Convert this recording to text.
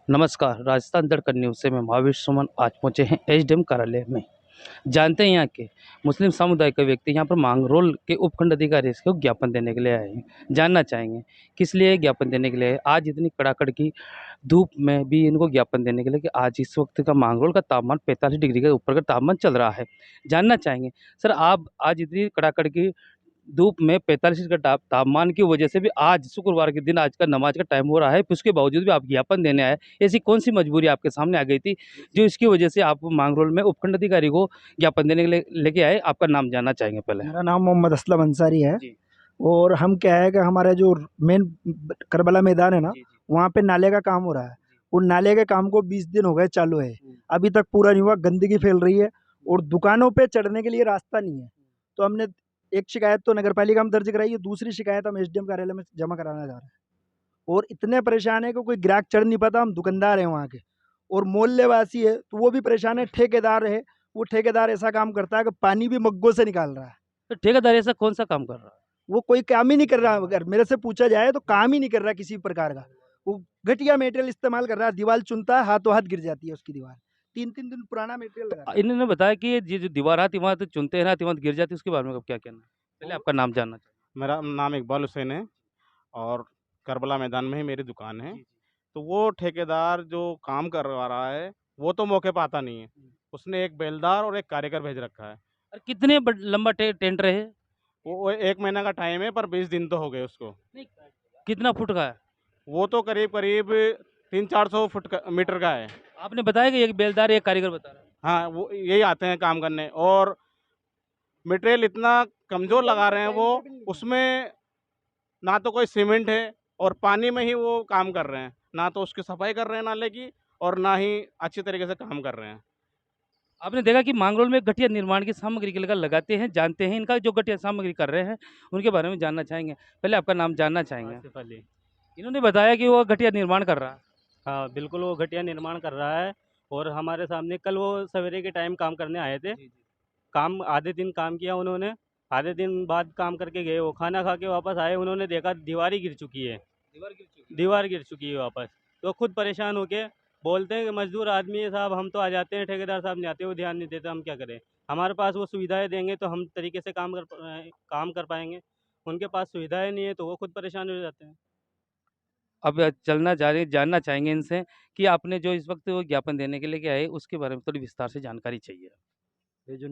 नमस्कार, राजस्थान दड़कन न्यूज़ से मैं महावीर सुमन आज पहुँचे हैं एसडीएम कार्यालय में। जानते हैं यहाँ के मुस्लिम समुदाय के व्यक्ति यहाँ पर मांगरोल के उपखंड अधिकारी को ज्ञापन देने के लिए आए हैं। जानना चाहेंगे किस लिए ज्ञापन देने के लिए आए? आज इतनी कड़ाकड़ की धूप में भी इनको ज्ञापन देने के लिए कि आज इस वक्त का मांगरोल का तापमान 45 डिग्री के ऊपर का तापमान चल रहा है। जानना चाहेंगे सर, आप आज इतनी कड़ाकड़ की धूप में 45 का तापमान की वजह से भी आज शुक्रवार के दिन आज का नमाज का टाइम हो रहा है, उसके बावजूद भी आप ज्ञापन देने आए। ऐसी कौन सी मजबूरी आपके सामने आ गई थी जो इसकी वजह से आप मांगरोल में उपखंड अधिकारी को ज्ञापन देने के लिए लेके आए? आपका नाम जानना चाहेंगे पहले। मेरा नाम मोहम्मद असलम अंसारी है। जी और हम क्या है कि हमारा जो मेन करबला मैदान है ना, जी जी वहाँ पे नाले का काम हो रहा है। उन नाले के काम को 20 दिन हो गए चालू है, अभी तक पूरा नहीं हुआ। गंदगी फैल रही है और दुकानों पे चढ़ने के लिए रास्ता नहीं है। तो हमने एक शिकायत तो नगर पालिका में दर्ज कराई है, दूसरी शिकायत हम एसडीएम कार्यालय में जमा कराना चाह रहे हैं। और इतने परेशान है कि कोई ग्राहक चढ़ नहीं पाता। हम दुकानदार हैं वहाँ के और मोहल्ले वासी है तो वो भी परेशान है। ठेकेदार है, वो ठेकेदार ऐसा काम करता है कि पानी भी मग्गों से निकाल रहा है। तो ठेकेदार ऐसा कौन सा काम कर रहा है? वो कोई काम ही नहीं कर रहा। अगर मेरे से पूछा जाए तो काम ही नहीं कर रहा किसी प्रकार का। वो घटिया मटेरियल इस्तेमाल कर रहा है। दीवार चुनता है, हाथों हाथ गिर जाती है उसकी दीवार। 3-3 दिन पुराना मटेरियल लगा है। इन्होंने बताया कि ये जो दीवार आती वहाँ तो चुनते हैं ना, वहाँ गिर जाती है, उसके बारे में आप क्या कहना है? पहले आपका नाम जानना चाहिए। मेरा नाम इकबाल हुसैन है और करबला मैदान में ही मेरी दुकान है। जी जी तो वो ठेकेदार जो काम करवा रहा है, वो तो मौके पे आता नहीं है। उसने एक बेलदार और एक कारीगर भेज रखा है। और कितने लंबा टेंट रहे? वो 1 महीना का टाइम है, पर 20 दिन तो हो गए उसको। नहीं, कितना फुट का है? वो तो करीब-करीब 300-400 फुट का मीटर का है। आपने बताया कि एक बेलदार एक कारीगर बता रहा है। हाँ, वो यही आते हैं काम करने और मटेरियल इतना कमज़ोर लगा रहे हैं वो, उसमें ना तो कोई सीमेंट है और पानी में ही वो काम कर रहे हैं। ना तो उसकी सफाई कर रहे हैं नाले की और ना ही अच्छी तरीके से काम कर रहे हैं। आपने देखा कि मांगरोल में घटिया निर्माण की सामग्री के लगाते हैं, जानते हैं इनका जो घटिया सामग्री कर रहे हैं, उनके बारे में जानना चाहेंगे। पहले आपका नाम जानना चाहेंगे। आसिफ अली। इन्होंने बताया कि वो घटिया निर्माण कर रहा है। हाँ, बिल्कुल वो घटिया निर्माण कर रहा है। और हमारे सामने कल वो सवेरे के टाइम काम करने आए थे। काम आधे दिन काम किया उन्होंने, आधे दिन बाद काम करके गए। वो खाना खा के वापस आए, उन्होंने देखा दीवार ही गिर चुकी है। दीवार गिर चुकी है वापस। तो खुद परेशान होके बोलते हैं कि मजदूर आदमी है साहब, हम तो आ जाते हैं, ठेकेदार साहब नहीं आते, वो ध्यान नहीं देते, हम क्या करें। हमारे पास वो सुविधाएं देंगे तो हम तरीके से काम कर पाएंगे। उनके पास सुविधाएं नहीं है तो वो खुद परेशान हो जाते हैं। अब चलना जा रहे जानना चाहेंगे इनसे कि आपने जो इस वक्त वो ज्ञापन देने के लिए क्या है, उसके बारे में थोड़ी विस्तार से जानकारी चाहिए। ये जो